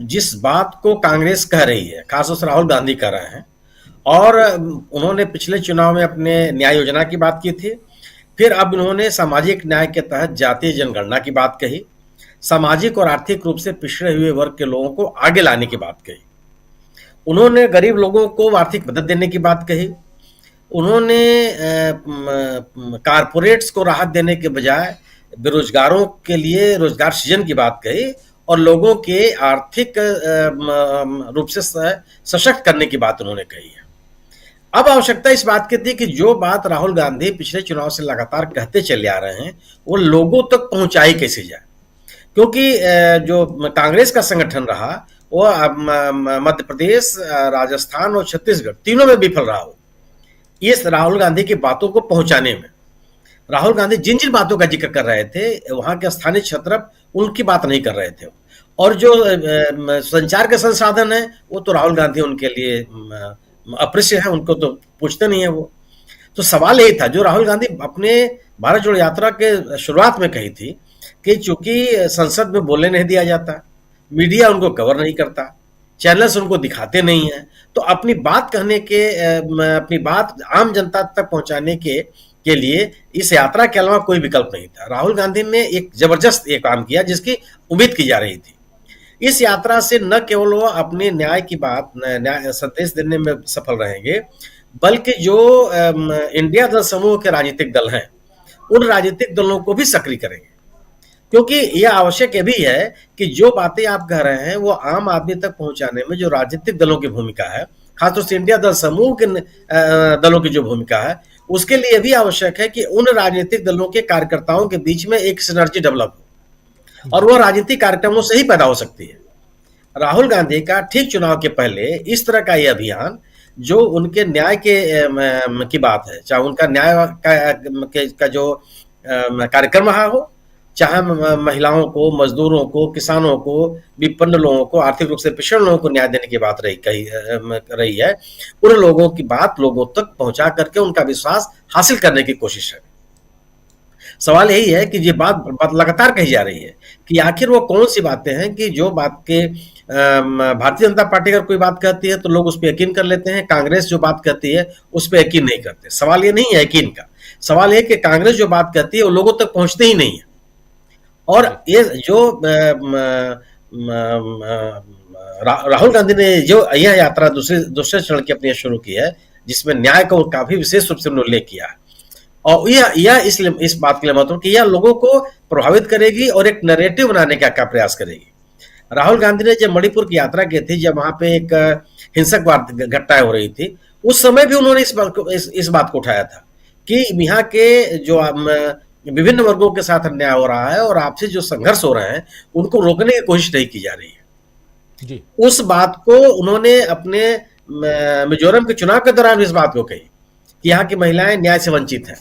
जिस बात को कांग्रेस कह रही है, खासतौर से राहुल गांधी कह रहे हैं, और उन्होंने पिछले चुनाव में अपने न्याय योजना की बात की थी। फिर अब उन्होंने सामाजिक न्याय के तहत जातीय जनगणना की बात कही, सामाजिक और आर्थिक रूप से पिछड़े हुए वर्ग के लोगों को आगे लाने की बात कही। उन्होंने गरीब लोगों को आर्थिक मदद देने की बात कही। उन्होंने कारपोरेट्स को राहत देने के बजाय बेरोजगारों के लिए रोजगार सृजन की बात कही और लोगों के आर्थिक रूप से सशक्त करने की बात उन्होंने कही है। अब आवश्यकता इस बात की थी कि जो बात राहुल गांधी पिछले चुनाव से लगातार कहते चले आ रहे हैं वो लोगों तक पहुंचाई कैसे जाए, क्योंकि जो कांग्रेस का संगठन रहा वो मध्य प्रदेश, राजस्थान और छत्तीसगढ़ तीनों में विफल रहा हो इस राहुल गांधी की बातों को पहुंचाने में। राहुल गांधी जिन जिन बातों का जिक्र कर रहे थे वहां के स्थानीय क्षत्रप उनकी बात नहीं कर रहे थे, और जो संचार के संसाधन है वो तो राहुल गांधी उनके लिए अप्रिय है, उनको तो पूछते नहीं है वो। तो सवाल यही था जो राहुल गांधी अपने भारत जोड़ो यात्रा के शुरुआत में कही थी कि चूंकि संसद में बोलने नहीं दिया जाता, मीडिया उनको कवर नहीं करता, चैनल्स उनको दिखाते नहीं है, तो अपनी बात कहने के अपनी बात आम जनता तक पहुंचाने के लिए इस यात्रा के अलावा कोई विकल्प नहीं था। राहुल गांधी ने एक जबरदस्त एक काम किया जिसकी उम्मीद की जा रही थी। इस यात्रा से न केवल वो अपने न्याय की बात न्याय संदेश देने में सफल रहेंगे, बल्कि जो इंडिया दल समूह के राजनीतिक दल हैं उन राजनीतिक दलों को भी सक्रिय करेंगे, क्योंकि यह आवश्यक ये भी है कि जो बातें आप कह रहे हैं वो आम आदमी तक पहुंचाने में जो राजनीतिक दलों की भूमिका है, खासतौर से इंडिया दल समूह के दलों की जो भूमिका है, उसके लिए भी आवश्यक है कि उन राजनीतिक दलों के कार्यकर्ताओं के बीच में एक सिनर्जी डेवलप हो, और वह राजनीतिक कार्यक्रमों से ही पैदा हो सकती है। राहुल गांधी का ठीक चुनाव के पहले इस तरह का यह अभियान जो उनके न्याय की बात है, चाहे उनका न्याय का जो कार्यक्रम रहा हो, चाहे महिलाओं को, मजदूरों को, किसानों को, विपन्न लोगों को, आर्थिक रूप से पिछड़े लोगों को न्याय देने की बात रही है, उन लोगों की बात लोगों तक पहुंचा करके उनका विश्वास हासिल करने की कोशिश है। सवाल यही है कि ये बात लगातार कही जा रही है कि आखिर वो कौन सी बातें हैं कि जो बात के भारतीय जनता पार्टी अगर कोई बात कहती है तो लोग उस पर यकीन कर लेते हैं, कांग्रेस जो बात कहती है उस पर यकीन नहीं करते। सवाल ये नहीं है यकीन का, सवाल है कि कांग्रेस जो बात कहती है वो लोगों तक पहुंचते ही नहीं है। और ये जो राहुल गांधी ने जो यह यात्रा दूसरे चरण की अपनी शुरू की है जिसमें न्याय को काफी विशेष रूप से उल्लेख किया है, और यह इस बात के लिए महत्वपूर्ण कि यह लोगों को प्रभावित करेगी और एक नैरेटिव बनाने का प्रयास करेगी। राहुल गांधी ने जब मणिपुर की यात्रा की थी, जब वहां पे एक हिंसक घटनाएं हो रही थी, उस समय भी उन्होंने इस बात को उठाया था कि यहाँ के जो विभिन्न वर्गों के साथ अन्याय हो रहा है और आपसी जो संघर्ष हो रहे हैं उनको रोकने की कोशिश नहीं की जा रही है जी। उस बात को उन्होंने अपने मिजोरम के चुनाव के दौरान इस बात को कही कि यहाँ की महिलाएं न्याय से वंचित हैं,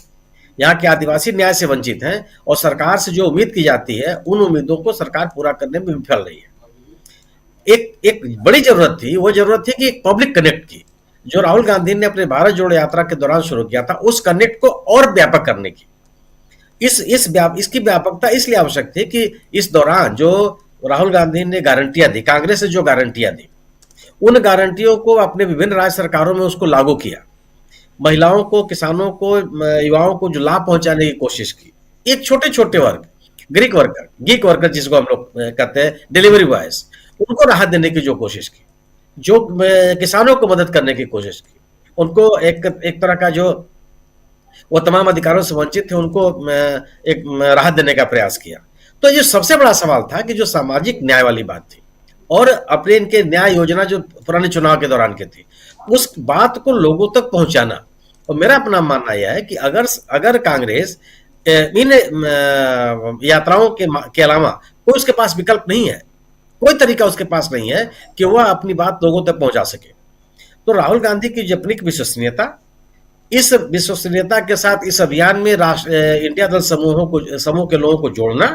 यहाँ के आदिवासी न्याय से वंचित हैं, और सरकार से जो उम्मीद की जाती है उन उम्मीदों को सरकार पूरा करने में विफल रही है। एक बड़ी जरूरत थी, वो जरूरत थी कि एक पब्लिक कनेक्ट की, जो राहुल गांधी ने अपने भारत जोड़ो यात्रा के दौरान शुरू किया था, उस कनेक्ट को और व्यापक करने की। इसकी व्यापकता इसलिए आवश्यक थी कि इस दौरान जो राहुल गांधी ने गारंटियां दी, कांग्रेस ने जो गारंटियां दी, उन गारंटियों को अपने विभिन्न राज्य सरकारों में उसको लागू किया, महिलाओं को, किसानों को, युवाओं को जो लाभ पहुंचाने की कोशिश की। एक छोटे छोटे वर्ग, गीक वर्कर जिसको हम लोग कहते हैं, डिलीवरी बॉयज, उनको राहत देने की जो कोशिश की, जो किसानों को मदद करने की कोशिश की, उनको एक तरह का जो वो तमाम अधिकारों से वंचित थे उनको एक राहत देने का प्रयास किया। तो ये सबसे बड़ा सवाल था कि जो सामाजिक न्याय वाली बात थी और अपने इनके न्याय योजना जो पुराने चुनाव के दौरान के थी, उस बात को लोगों तक पहुंचाना। और मेरा अपना मानना यह है कि अगर कांग्रेस इन यात्राओं के अलावा कोई उसके पास विकल्प नहीं है, कोई तरीका उसके पास नहीं है कि वह अपनी बात लोगों तक पहुंचा सके, तो राहुल गांधी की अपनी विश्वसनीयता, इस विश्वसनीयता के साथ इस अभियान में इंडिया दल समूह के लोगों को जोड़ना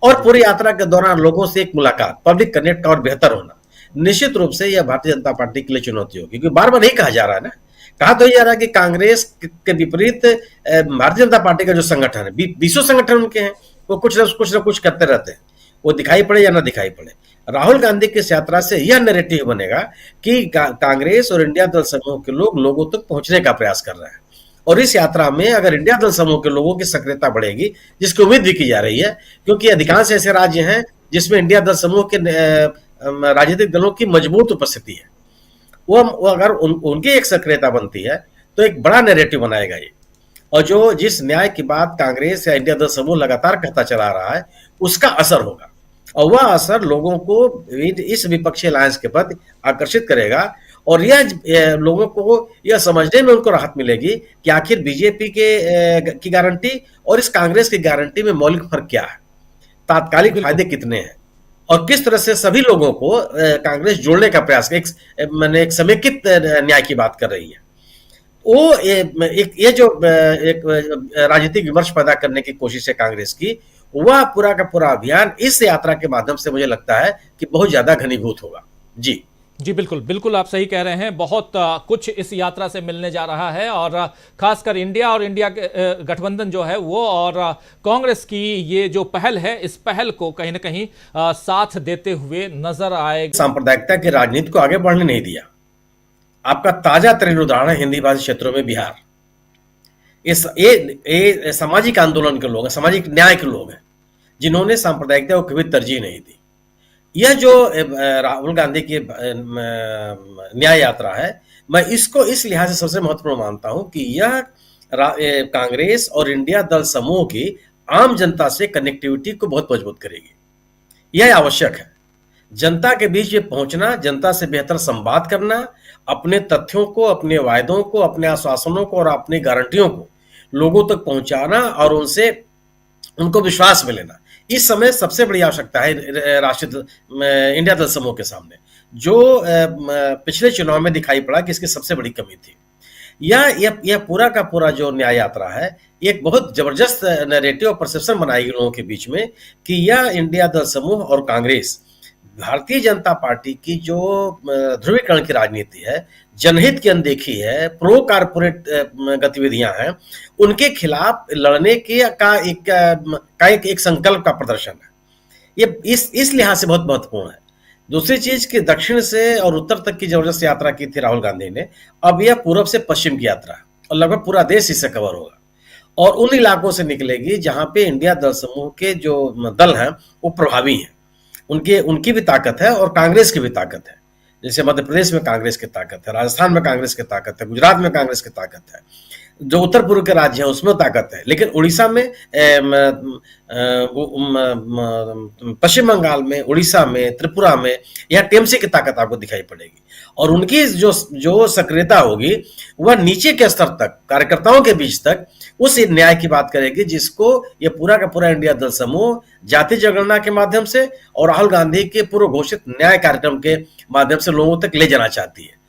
और पूरी यात्रा के दौरान लोगों से एक मुलाकात, पब्लिक कनेक्ट और बेहतर होना, निश्चित रूप से यह भारतीय जनता पार्टी के लिए चुनौती होगी। क्योंकि बार बार नहीं कहा जा रहा है ना, कहा तो जा रहा है कि कांग्रेस के विपरीत भारतीय जनता पार्टी का जो संगठन है, 20 संगठन उनके हैं, वो कुछ न कुछ करते रहते हैं, वो दिखाई पड़े या ना दिखाई पड़े। राहुल गांधी की इस यात्रा से यह नैरेटिव बनेगा कि कांग्रेस और इंडिया दल समूह के लोग लोगों तक पहुंचने का प्रयास कर रहे हैं, और इस यात्रा में अगर इंडिया दल समूह के लोगों की सक्रियता बढ़ेगी, जिसकी उम्मीद भी की जा रही है, क्योंकि अधिकांश ऐसे राज्य हैं जिसमें इंडिया दल समूह के राजनीतिक दलों की मजबूत उपस्थिति है, वो अगर उनकी एक सक्रियता बनती है तो एक बड़ा नैरेटिव बनाएगा ये, और जो जिस न्याय की बात कांग्रेस या इंडिया दल समूह लगातार कहता चला रहा है उसका असर होगा, और वह असर लोगों को इस विपक्षी अलायंस के प्रति आकर्षित करेगा, और यह लोगों को यह समझने में उनको राहत मिलेगी कि आखिर बीजेपी की गारंटी और इस कांग्रेस की गारंटी में मौलिक फर्क क्या है, तात्कालिक फायदे कितने हैं, और किस तरह से सभी लोगों को कांग्रेस जोड़ने का प्रयास मैंने एक समेकित न्याय की बात कर रही है। वो ये जो एक राजनीतिक विमर्श पैदा करने की कोशिश है कांग्रेस की, वह पूरा का पूरा अभियान इस यात्रा के माध्यम से मुझे लगता है कि बहुत ज्यादा घनीभूत होगा। जी जी, बिल्कुल बिल्कुल आप सही कह रहे हैं। बहुत कुछ इस यात्रा से मिलने जा रहा है, और खासकर इंडिया और इंडिया के गठबंधन जो है वो, और कांग्रेस की ये जो पहल है, इस पहल को कहीं ना कहीं साथ देते हुए नजर आएगा। सांप्रदायिकता की राजनीति को आगे बढ़ने नहीं दिया। आपका ताजा तरीन उदाहरण है हिंदी भाषी क्षेत्रों में बिहार। ये सामाजिक आंदोलन के लोग हैं, सामाजिक न्याय के लोग हैं, जिन्होंने सांप्रदायिकता को कभी तरजीह नहीं दी। यह जो राहुल गांधी की न्याय यात्रा है, मैं इसको इस लिहाज से सबसे महत्वपूर्ण मानता हूं कि यह कांग्रेस और इंडिया दल समूह की आम जनता से कनेक्टिविटी को बहुत मजबूत करेगी। यह आवश्यक है, जनता के बीच में पहुंचना, जनता से बेहतर संवाद करना, अपने तथ्यों को, अपने वायदों को, अपने आश्वासनों को और अपनी गारंटियों को लोगों तक पहुंचाना और उनको विश्वास में लेना, इस समय सबसे बड़ी आवश्यकता है राष्ट्रीय इंडिया दल समूह के सामने, जो पिछले चुनाव में दिखाई पड़ा कि इसकी सबसे बड़ी कमी थी। यह पूरा का पूरा जो न्याय यात्रा है, एक बहुत जबरदस्त नैरेटिव और परसेप्शन बनाएगी लोगों के बीच में कि यह इंडिया दल समूह और कांग्रेस, भारतीय जनता पार्टी की जो ध्रुवीकरण की राजनीति है, जनहित की अनदेखी है, प्रो कारपोरेट गतिविधियां हैं, उनके खिलाफ लड़ने का एक संकल्प का प्रदर्शन है। ये इस लिहाज से बहुत महत्वपूर्ण है। दूसरी चीज कि दक्षिण से और उत्तर तक की जबरदस्त यात्रा की थी राहुल गांधी ने, अब यह पूरब से पश्चिम की यात्रा है, और लगभग पूरा देश इससे कवर होगा, और उन इलाकों से निकलेगी जहां पे इंडिया दल समूह के जो दल हैं वो प्रभावी हैं, उनकी भी ताकत है और कांग्रेस की भी ताकत है। जैसे मध्य प्रदेश में कांग्रेस की ताकत है, राजस्थान में कांग्रेस की ताकत है, गुजरात में कांग्रेस की ताकत है, जो उत्तर पूर्व के राज्य हैं उसमें ताकत है, लेकिन उड़ीसा में, पश्चिम बंगाल में, उड़ीसा में, त्रिपुरा में यह टीएमसी की ताकत आपको दिखाई पड़ेगी, और उनकी जो सक्रियता होगी वह नीचे के स्तर तक, कार्यकर्ताओं के बीच तक उस न्याय की बात करेगी, जिसको ये पूरा का पूरा इंडिया दल समूह जाति जनगणना के माध्यम से और राहुल गांधी के पूर्व घोषित न्याय कार्यक्रम के माध्यम से लोगों तक ले जाना चाहती है।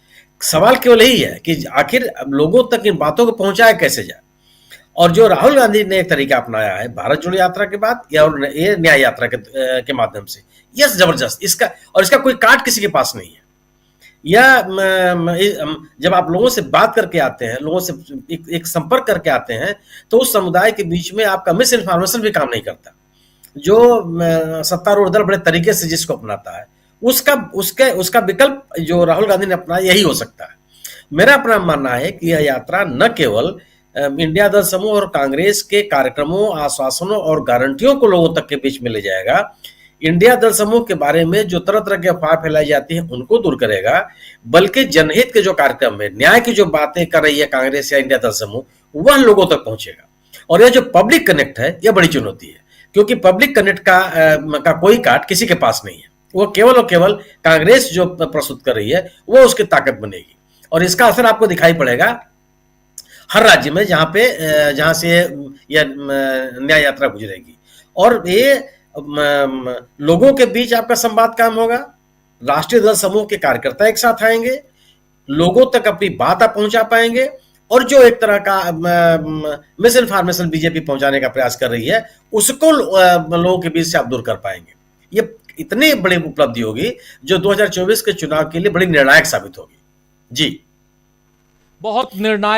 सवाल केवल यही है कि आखिर लोगों तक इन बातों को पहुंचाया कैसे जाए, और जो राहुल गांधी ने एक तरीका अपनाया है भारत जोड़ो यात्रा के बाद या और ये न्याय यात्रा के माध्यम से, यह जबरदस्त, इसका कोई काट किसी के पास नहीं है। या जब आप लोगों से बात करके आते हैं, लोगों से एक संपर्क करके आते हैं, तो उस समुदाय के बीच में आपका मिस इन्फॉर्मेशन भी काम नहीं करता। जो सत्तारूढ़ दल बड़े तरीके से जिसको अपनाता है, उसका विकल्प जो राहुल गांधी ने अपनाया यही हो सकता है। मेरा अपना मानना है कि यह यात्रा न केवल इंडिया दल समूह और कांग्रेस के कार्यक्रमों, आश्वासनों और गारंटियों को लोगों तक के बीच में ले जाएगा, इंडिया दल समूह के बारे में जो तरह तरह की अफवाह फैलाई जाती है उनको दूर करेगा, बल्कि जनहित के जो कार्यक्रम है, न्याय की जो बातें कर रही है कांग्रेस या इंडिया दल समूह, वह लोगों तक पहुंचेगा। और यह जो पब्लिक कनेक्ट है, यह बड़ी चुनौती है, क्योंकि पब्लिक कनेक्ट का कोई काट किसी के पास नहीं है। वो केवल और केवल कांग्रेस जो प्रस्तुत कर रही है वो उसकी ताकत बनेगी, और इसका असर आपको दिखाई पड़ेगा हर राज्य में जहां से यह न्याय यात्रा गुजरेगी। और ये लोगों के बीच आपका संवाद काम होगा, राष्ट्रीय दल समूह के कार्यकर्ता एक साथ आएंगे, लोगों तक अपनी बात आप पहुंचा पाएंगे, और जो एक तरह का मिस इन्फॉर्मेशन बीजेपी पहुंचाने का प्रयास कर रही है उसको लोगों के बीच से आप दूर कर पाएंगे। ये इतनी बड़ी उपलब्धि होगी जो 2024 के चुनाव के लिए बड़ी निर्णायक साबित होगी। जी, बहुत निर्णायक